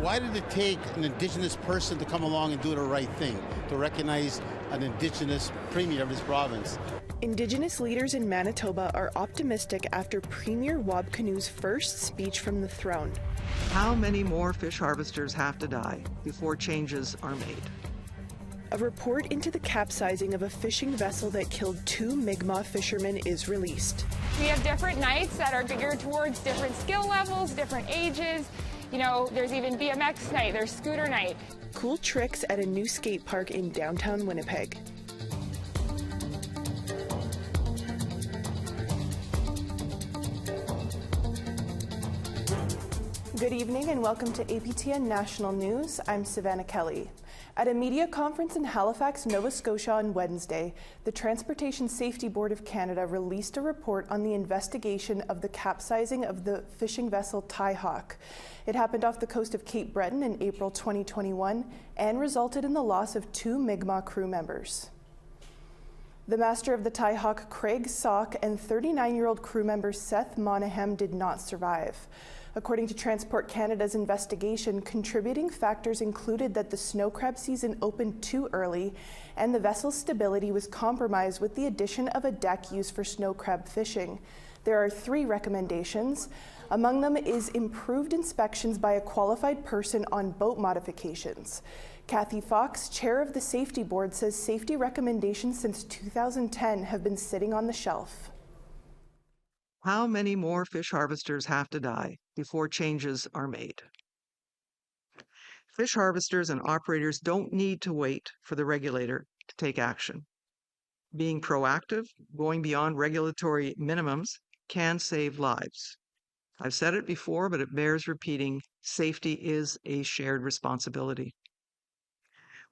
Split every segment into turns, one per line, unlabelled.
Why did it take an Indigenous person to come along and do the right thing, to recognize an Indigenous Premier of this province?
Indigenous leaders in Manitoba are optimistic after Premier Wab Kinew's first speech from the throne.
How many more fish harvesters have to die before changes are made?
A report into the capsizing of a fishing vessel that killed 2 Mi'kmaq fishermen is released.
We have different nights that are geared towards different skill levels, different ages. You know, there's even BMX night, there's scooter night.
Cool tricks at a new skate park in downtown Winnipeg. Good evening and welcome to APTN National News. I'm Savannah Kelly. At a media conference in Halifax, Nova Scotia on Wednesday, the Transportation Safety Board of Canada released a report on the investigation of the capsizing of the fishing vessel Tie-Hawk. It happened off the coast of Cape Breton in April 2021 and resulted in the loss of 2 Mi'kmaq crew members. The master of the Tie-Hawk, Craig Sock, and 39-year-old crew member Seth Monahem did not survive. According to Transport Canada's investigation, contributing factors included that the snow crab season opened too early and the vessel's stability was compromised with the addition of a deck used for snow crab fishing. There are 3 recommendations. Among them is improved inspections by a qualified person on boat modifications. Kathy Fox, chair of the safety board, says safety recommendations since 2010 have been sitting on the shelf.
How many more fish harvesters have to die before changes are made? Fish harvesters and operators don't need to wait for the regulator to take action. Being proactive, going beyond regulatory minimums, can save lives. I've said it before, but it bears repeating. Safety is a shared responsibility.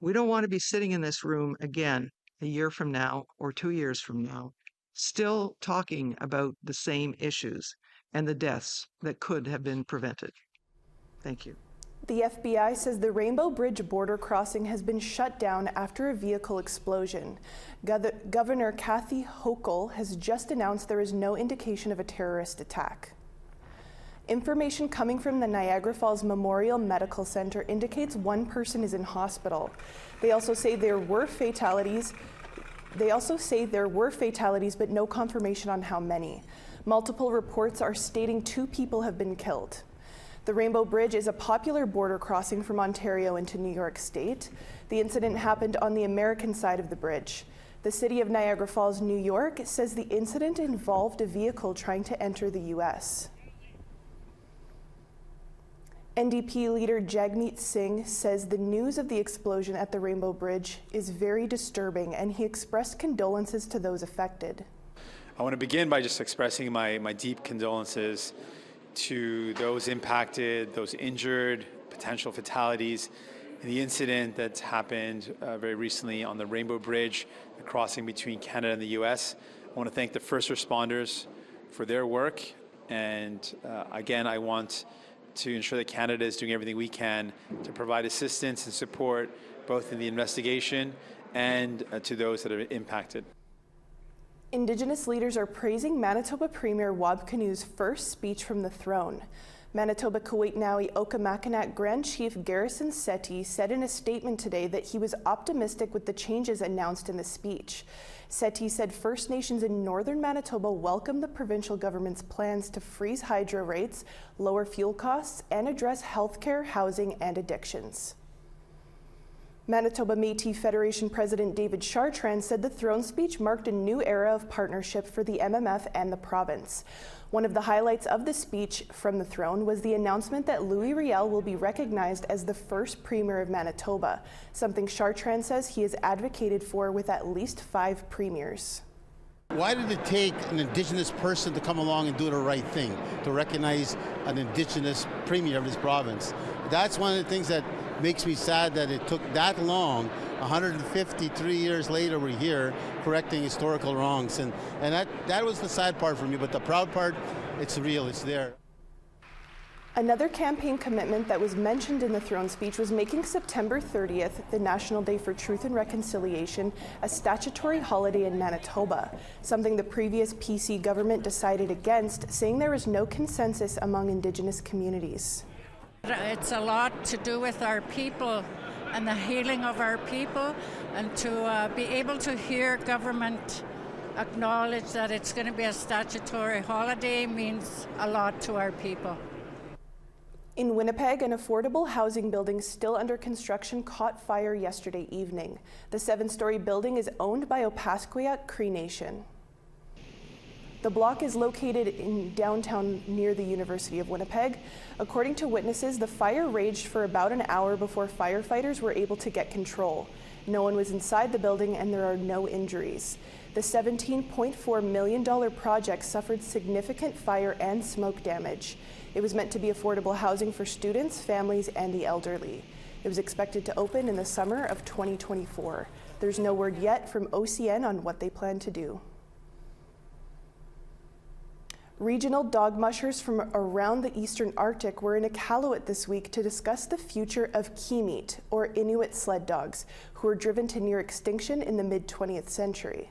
We don't want to be sitting in this room again a year from now or 2 years from now, still talking about the same issues and the deaths that could have been prevented. Thank you.
The FBI says the Rainbow Bridge border crossing has been shut down after a vehicle explosion. Governor Kathy Hochul has just announced there is no indication of a terrorist attack. Information coming from the Niagara Falls Memorial Medical Center indicates 1 person is in hospital. They also say there were fatalities, but no confirmation on how many. Multiple reports are stating 2 people have been killed. The Rainbow Bridge is a popular border crossing from Ontario into New York State. The incident happened on the American side of the bridge. The city of Niagara Falls, New York, says the incident involved a vehicle trying to enter the U.S. NDP leader Jagmeet Singh says the news of the explosion at the Rainbow Bridge is very disturbing, and he expressed condolences to those affected.
I want to begin by just expressing my deep condolences to those impacted, those injured, potential fatalities in the incident that's happened very recently on the Rainbow Bridge, the crossing between Canada and the U.S. I want to thank the first responders for their work, and again, I want to ensure that Canada is doing everything we can to provide assistance and support both in the investigation and to those that are impacted.
Indigenous leaders are praising Manitoba Premier Wab Kinew's first speech from the throne. Manitoba Kuwait-Nawi Okamakinak Grand Chief Garrison Sethi said in a statement today that he was optimistic with the changes announced in the speech. Sethi said First Nations in northern Manitoba welcome the provincial government's plans to freeze hydro rates, lower fuel costs, and address healthcare, housing, and addictions. Manitoba Métis Federation President David Chartrand said the throne speech marked a new era of partnership for the MMF and the province. One of the highlights of the speech from the throne was the announcement that Louis Riel will be recognized as the first Premier of Manitoba, something Chartrand says he has advocated for with at least 5 premiers.
Why did it take an Indigenous person to come along and do the right thing, to recognize an Indigenous Premier of this province? That's one of the things that makes me sad that it took that long. 153 years later, we're here correcting historical wrongs. And that was the sad part for me, but the proud part, it's real, it's there.
Another campaign commitment that was mentioned in the throne speech was making September 30th, the National Day for Truth and Reconciliation, a statutory holiday in Manitoba, something the previous PC government decided against, saying there was no consensus among Indigenous communities.
It's a lot to do with our people and the healing of our people, and to be able to hear government acknowledge that it's going to be a statutory holiday means a lot to our people.
In Winnipeg, an affordable housing building still under construction caught fire yesterday evening. The 7-story building is owned by Opaskwayak Cree Nation. The block is located in downtown near the University of Winnipeg. According to witnesses, the fire raged for about an hour before firefighters were able to get control. No one was inside the building and there are no injuries. The $17.4 million project suffered significant fire and smoke damage. It was meant to be affordable housing for students, families, and the elderly. It was expected to open in the summer of 2024. There's no word yet from OCN on what they plan to do. Regional dog mushers from around the Eastern Arctic were in Iqaluit this week to discuss the future of Kiimit, or Inuit sled dogs, who were driven to near extinction in the mid-20th century.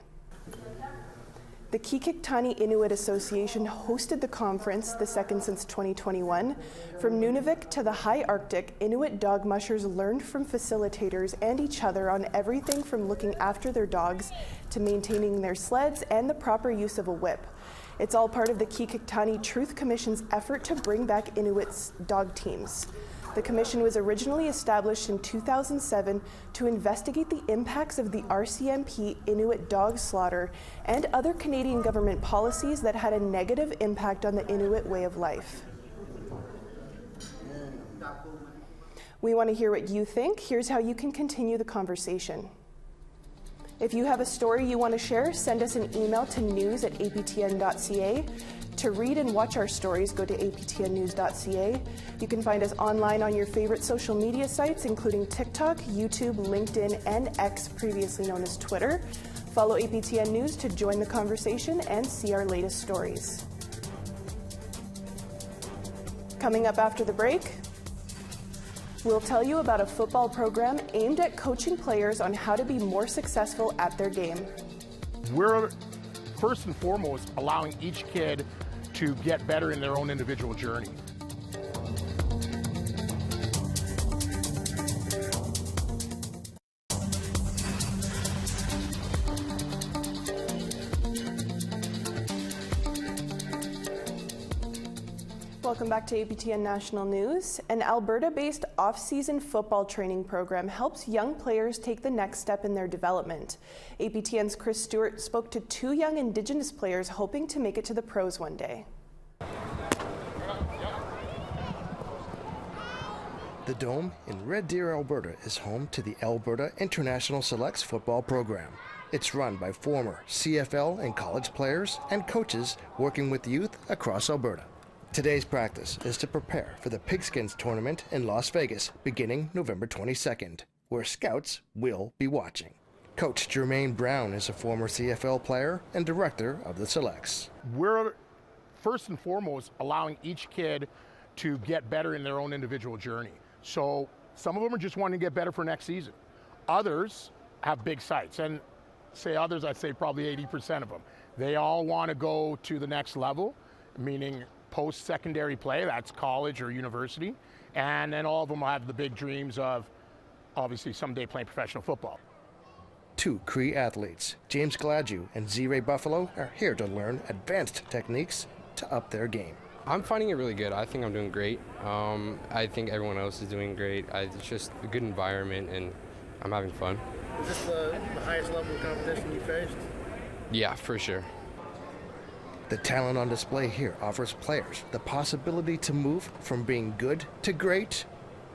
The Qikiqtani Inuit Association hosted the conference, the second since 2021. From Nunavik to the High Arctic, Inuit dog mushers learned from facilitators and each other on everything from looking after their dogs to maintaining their sleds and the proper use of a whip. It's all part of the Qikiqtani Truth Commission's effort to bring back Inuit's dog teams. The commission was originally established in 2007 to investigate the impacts of the RCMP Inuit dog slaughter and other Canadian government policies that had a negative impact on the Inuit way of life. We want to hear what you think. Here's how you can continue the conversation. If you have a story you want to share, send us an email to news@aptn.ca. To read and watch our stories, go to aptnnews.ca. You can find us online on your favorite social media sites, including TikTok, YouTube, LinkedIn, and X, previously known as Twitter. Follow APTN News to join the conversation and see our latest stories. Coming up after the break, we'll tell you about a football program aimed at coaching players on how to be more successful at their game.
We're first and foremost allowing each kid to get better in their own individual journey.
Welcome back to APTN National News. An Alberta-based off-season football training program helps young players take the next step in their development. APTN's Chris Stewart spoke to 2 young Indigenous players hoping to make it to the pros one day.
The Dome in Red Deer, Alberta is home to the Alberta International Selects football program. It's run by former CFL and college players and coaches working with youth across Alberta. Today's practice is to prepare for the Pigskins tournament in Las Vegas beginning November 22nd, where scouts will be watching. Coach Jermaine Brown is a former CFL player and director of the Selects.
We're first and foremost allowing each kid to get better in their own individual journey. So some of them are just wanting to get better for next season. Others have big sights, and I'd say probably 80% of them. They all want to go to the next level, meaning post-secondary play, that's college or university, and then all of them will have the big dreams of obviously someday playing professional football.
2 Cree athletes, James Gladue and Z-Ray Buffalo, are here to learn advanced techniques to up their game.
I'm finding it really good. I think I'm doing great. I think everyone else is doing great. It's just a good environment and I'm having fun.
Is this the highest level of competition you faced?
Yeah, for sure.
The talent on display here offers players the possibility to move from being good to great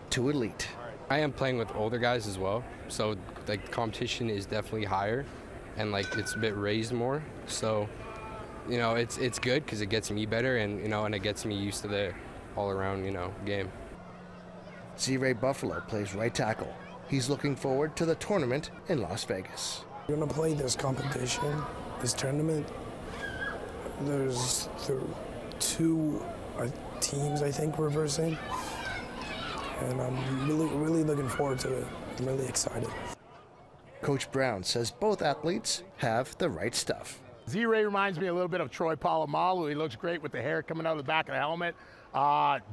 to elite.
I am playing with older guys as well, so the competition is definitely higher and it's a bit raised more. So, it's good because it gets me better and it gets me used to the all-around, game.
Z-Ray Buffalo plays right tackle. He's looking forward to the tournament in Las Vegas.
We're going to play this competition, this tournament. There's 2 teams, I think, we're versing, and I'm really looking forward to it. I'm really excited.
Coach Brown says both athletes have the right stuff.
Z-Ray reminds me a little bit of Troy Polamalu. He looks great with the hair coming out of the back of the helmet.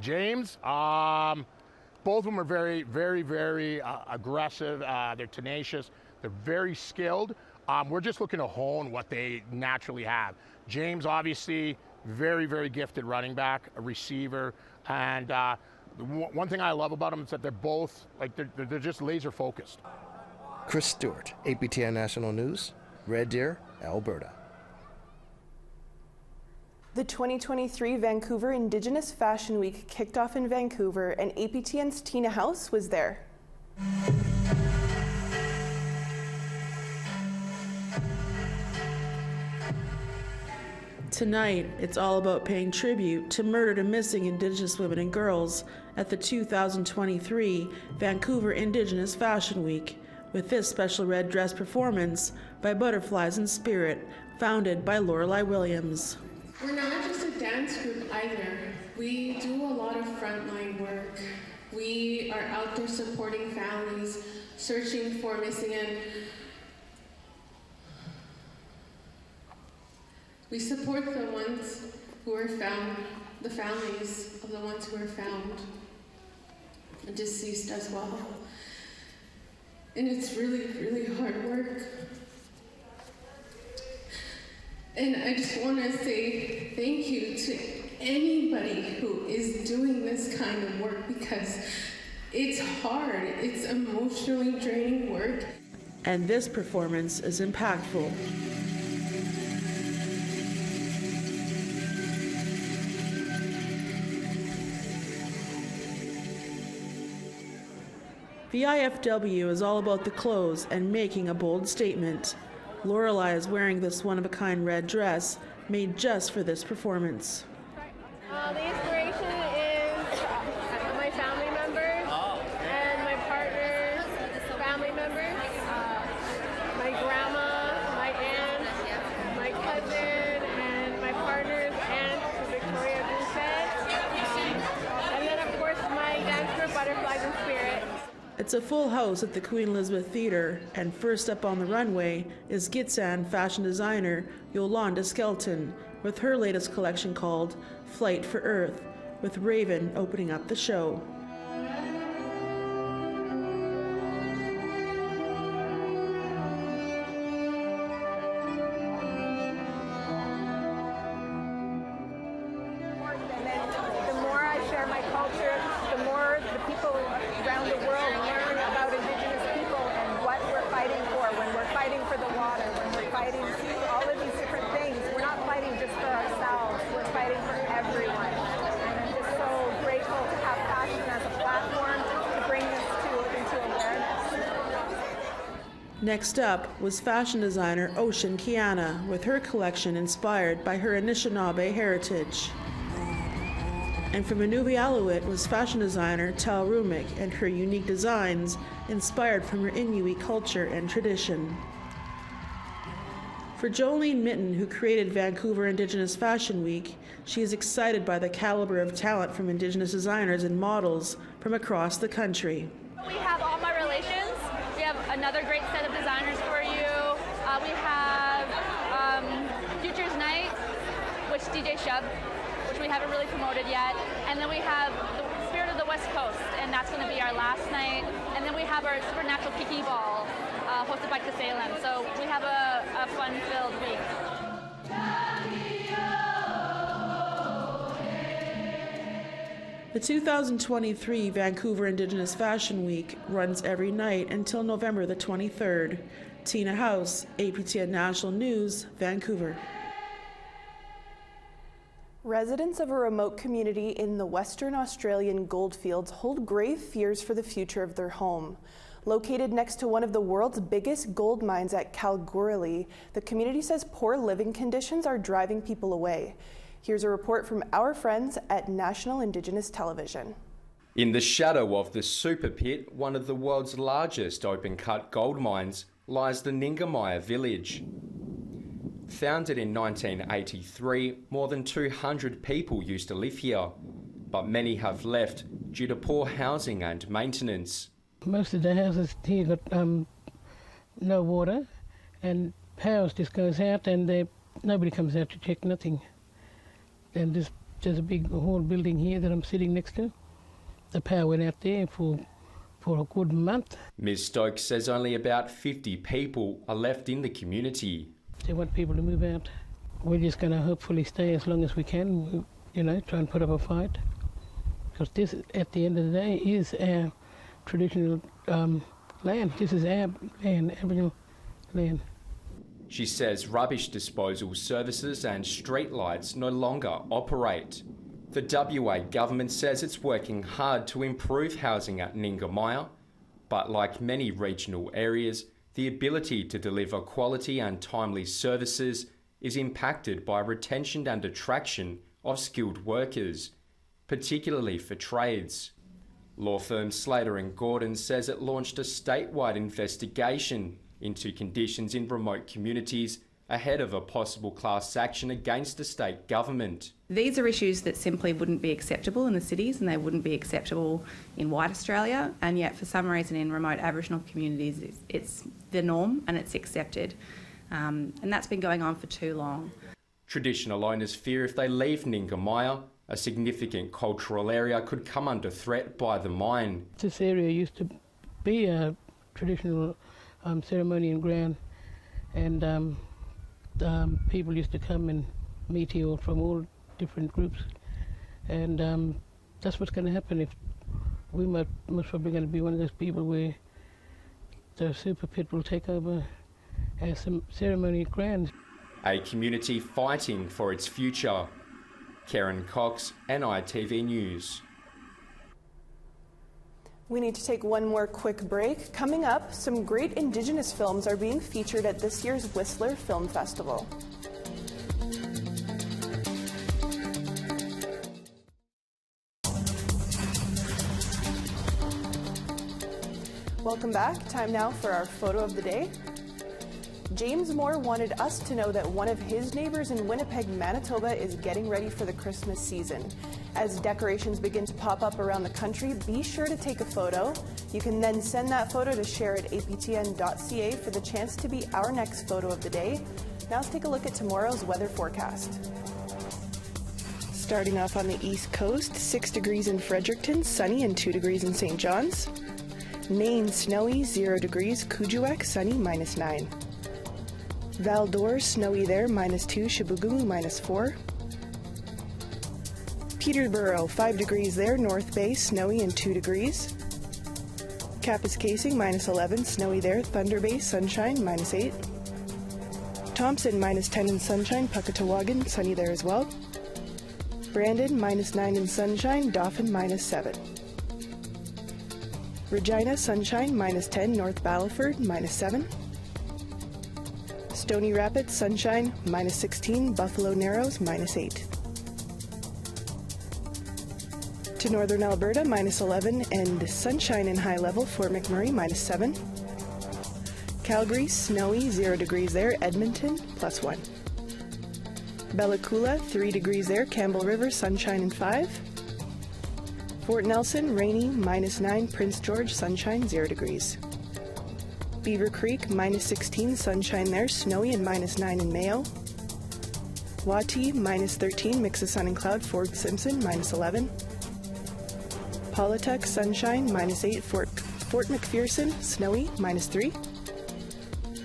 James, both of them are very, very, very aggressive. They're tenacious. They're very skilled. We're just looking to hone what they naturally have. James, obviously, very, very gifted running back, a receiver, and one thing I love about them is that they're both, like, they're just laser focused.
Chris Stewart, APTN National News, Red Deer, Alberta.
The 2023 Vancouver Indigenous Fashion Week kicked off in Vancouver, and APTN's Tina House was there.
Tonight, it's all about paying tribute to murdered and missing Indigenous women and girls at the 2023 Vancouver Indigenous Fashion Week, with this special red dress performance by Butterflies in Spirit, founded by Lorelei Williams.
We're not just a dance group either. We do a lot of frontline work. We are out there supporting families, searching for missing, and we support the ones who are found, the families of the ones who are found and deceased as well. And it's really, really hard work. And I just want to say thank you to anybody who is doing this kind of work, because it's hard, it's emotionally draining work.
And this performance is impactful. The IFW is all about the clothes and making a bold statement. Lorelei is wearing this one-of-a-kind red dress made just for this performance.
The inspiration is my family members and my partner's family members, my grandma, my aunt, my cousin, and my partner's aunt, Victoria Goldfield, and then of course my dance group, Butterflies in Spirit.
It's a full house at the Queen Elizabeth Theatre, and first up on the runway is Gitxsan fashion designer Yolanda Skelton with her latest collection called Flight for Earth, with Raven opening up the show.
The more I share my culture, the more the people around the world learn about Indigenous people and what we're fighting for. When we're fighting for the water, when we're fighting for all of these different things, we're not fighting just for ourselves, we're fighting for everyone. And I'm just so grateful to have fashion as a platform to bring this into awareness.
Next up was fashion designer Ocean Kiana with her collection inspired by her Anishinaabe heritage. And from Inuvialuit was fashion designer Tal Rumik and her unique designs inspired from her Inuit culture and tradition. For Jolene Mitten, who created Vancouver Indigenous Fashion Week, she is excited by the caliber of talent from Indigenous designers and models from across the country.
We have all my relations. We have another great set of designers for you. We have Futures Night, which DJ Shub, which we haven't really promoted yet. And then we have the Spirit of the West Coast, and that's going to be our last night. And then we have our Supernatural Kiki Ball, hosted by Kasalem. So we have a fun-filled week.
The 2023 Vancouver Indigenous Fashion Week runs every night until November the 23rd. Tina House, APTN National News, Vancouver.
Residents of a remote community in the Western Australian Goldfields hold grave fears for the future of their home. Located next to one of the world's biggest gold mines at Kalgoorlie, the community says poor living conditions are driving people away. Here's a report from our friends at National Indigenous Television.
In the shadow of the super pit, one of the world's largest open-cut gold mines, lies the Ningamaya village. Founded in 1983, more than 200 people used to live here, but many have left due to poor housing and maintenance.
Most of the houses here got no water, and power just goes out, and they're nobody comes out to check, nothing. And there's a big whole building here that I'm sitting next to. The power went out there for a good month.
Ms Stokes says only about 50 people are left in the community.
They want people to move out. We're just going to hopefully stay as long as we can, try and put up a fight. Because this, at the end of the day, is our traditional land. This is our land, Aboriginal land.
She says rubbish disposal services and streetlights no longer operate. The WA government says it's working hard to improve housing at Ningamaya, but like many regional areas, the ability to deliver quality and timely services is impacted by retention and attraction of skilled workers, particularly for trades. Law firm Slater & Gordon says it launched a statewide investigation into conditions in remote communities ahead of a possible class action against the state government.
These are issues that simply wouldn't be acceptable in the cities, and they wouldn't be acceptable in white Australia, and yet for some reason in remote Aboriginal communities it's the norm and it's accepted. And that's been going on for too long.
Traditional owners fear if they leave Ningamaya, a significant cultural area could come under threat by the mine.
This area used to be a traditional ceremonial ground, and people used to come and meet here from all different groups, and that's what's going to happen. If we most probably going to be one of those people where the super pit will take over as some ceremonial ground.
A community fighting for its future. Karen Cox, NITV News.
We need to take one more quick break. Coming up, some great Indigenous films are being featured at this year's Whistler Film Festival. Welcome back. Time now for our photo of the day. James Moore wanted us to know that one of his neighbors in Winnipeg, Manitoba is getting ready for the Christmas season. As decorations begin to pop up around the country, be sure to take a photo. You can then send that photo to share at aptn.ca for the chance to be our next photo of the day. Now let's take a look at tomorrow's weather forecast. Starting off on the east coast, 6 degrees in Fredericton, sunny, and 2 degrees in St. John's. Nain, snowy, 0 degrees, Kuujjuaq, sunny, -9. Val-d'Or, snowy there, -2, Chibougamau, -4. Peterborough, 5 degrees there, North Bay, snowy and 2 degrees. Kapuskasing, -11, snowy there, Thunder Bay, sunshine, -8. Thompson, -10 in sunshine, Puckatawagan, sunny there as well. Brandon, -9 in sunshine, Dauphin, -7. Regina, sunshine, -10, North Battleford, -7. Stony Rapids, sunshine, -16, Buffalo Narrows, -8. To northern Alberta, -11, and sunshine in high level, Fort McMurray, -7. Calgary, snowy, 0 degrees there, Edmonton, +1. Bella Coola, 3 degrees there, Campbell River, sunshine and 5. Fort Nelson, rainy, -9, Prince George, sunshine, 0 degrees. Beaver Creek, -16, sunshine there, snowy and -9 in Mayo. Wati, -13, mix of sun and cloud, Fort Simpson, -11. Paulatuck, sunshine, -8, Fort McPherson, snowy, -3.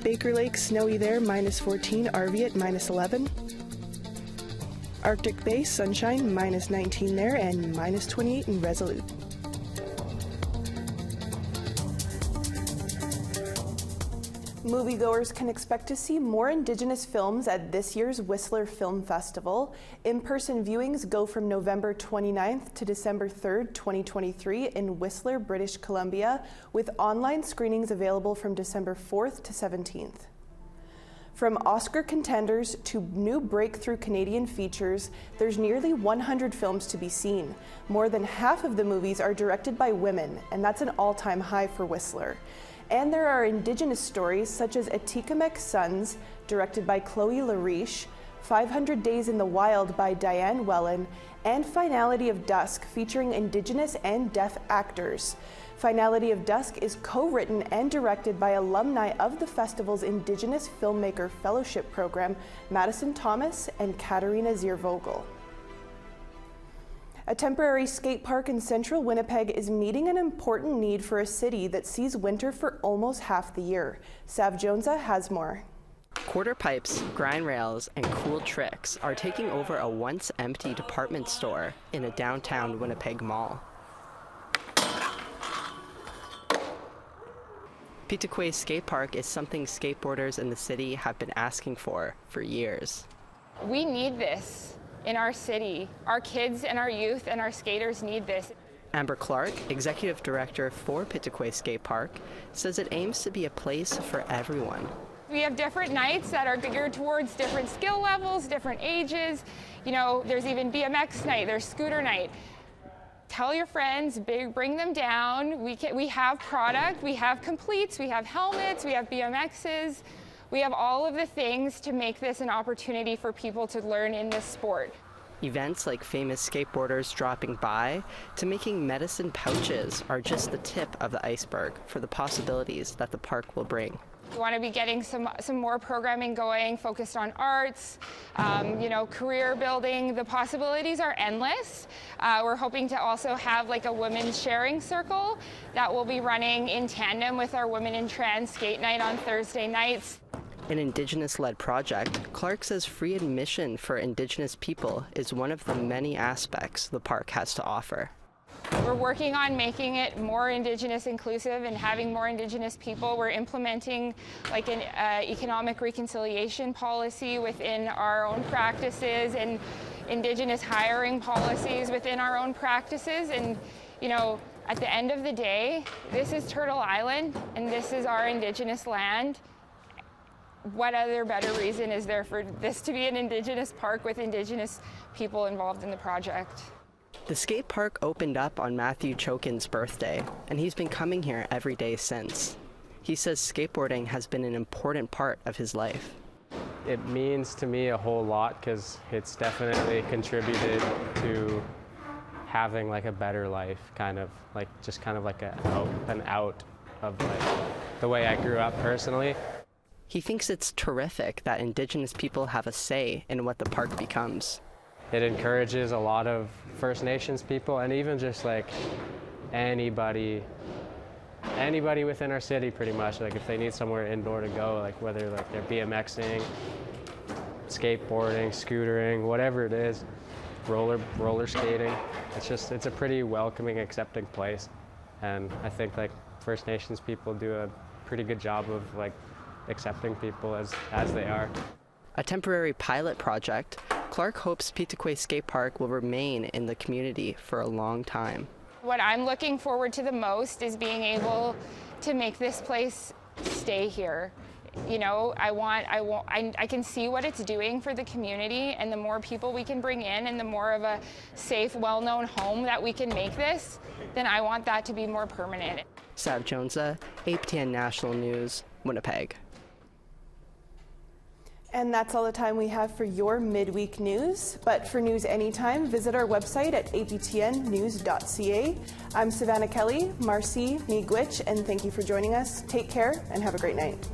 Baker Lake, snowy there, -14, Arviat, -11. Arctic Bay, sunshine, -19 there, and -28 in Resolute. Moviegoers can expect to see more Indigenous films at this year's Whistler Film Festival. In-person viewings go from November 29th to December 3rd, 2023 in Whistler, British Columbia, with online screenings available from December 4th to 17th. From Oscar contenders to new breakthrough Canadian features, there's nearly 100 films to be seen. More than half of the movies are directed by women, and that's an all-time high for Whistler. And there are Indigenous stories such as Atikamekw Sons, directed by Chloe LaRiche, 500 Days in the Wild by Diane Wellen, and Finality of Dusk featuring Indigenous and Deaf actors. Finality of Dusk is co-written and directed by alumni of the festival's Indigenous Filmmaker Fellowship Program, Madison Thomas and Katarina Ziervogel. A temporary skate park in central Winnipeg is meeting an important need for a city that sees winter for almost half the year. Sav Jonesa has more.
Quarter pipes, grind rails, and cool tricks are taking over a once empty department store in a downtown Winnipeg mall. Pituquet Skate Park is something skateboarders in the city have been asking for years.
We need this in our city. Our kids and our youth and our skaters need this.
Amber Clark, executive director for Pituquet Skate Park, says it aims to be a place for everyone.
We have different nights that are geared towards different skill levels, different ages. You know, there's even BMX night, there's scooter night. Tell your friends, bring them down. We have product, we have completes, we have helmets, we have BMXs. We have all of the things to make this an opportunity for people to learn in this sport.
Events like famous skateboarders dropping by to making medicine pouches are just the tip of the iceberg for the possibilities that the park will bring.
We want to be getting some more programming going, focused on arts, career building. The possibilities are endless. We're hoping to also have like a women's sharing circle that will be running in tandem with our Women in Trans Skate Night on Thursday nights.
An Indigenous-led project, Clark says free admission for Indigenous people is one of the many aspects the park has to offer.
We're working on making it more Indigenous inclusive and having more Indigenous people. We're implementing like an economic reconciliation policy within our own practices and Indigenous hiring policies within our own practices. And, you know, at the end of the day, this is Turtle Island and this is our Indigenous land. What other better reason is there for this to be an Indigenous park with Indigenous people involved in the project?
The skate park opened up on Matthew Chokin's birthday, and he's been coming here every day since. He says skateboarding has been an important part of his life.
It means to me a whole lot because it's definitely contributed to having like a better life, kind of like an out of like the way I grew up personally.
He thinks it's terrific that Indigenous people have a say in what the park becomes.
It encourages a lot of First Nations people and even just like anybody within our city pretty much, like if they need somewhere indoor to go, like whether like they're BMXing, skateboarding, scootering, whatever it is, roller skating. It's a pretty welcoming, accepting place. And I think like First Nations people do a pretty good job of like accepting people as they are.
A temporary pilot project, Clark hopes Pituquet Skate Park will remain in the community for a long time.
What I'm looking forward to the most is being able to make this place stay here. You know, I can see what it's doing for the community, and the more people we can bring in and the more of a safe, well-known home that we can make this, then I want that to be more permanent.
Sav Jonesa, APTN National News, Winnipeg.
And that's all the time we have for your midweek news. But for news anytime, visit our website at aptnnews.ca. I'm Savannah Kelly, Marcy Miigwech, and thank you for joining us. Take care and have a great night.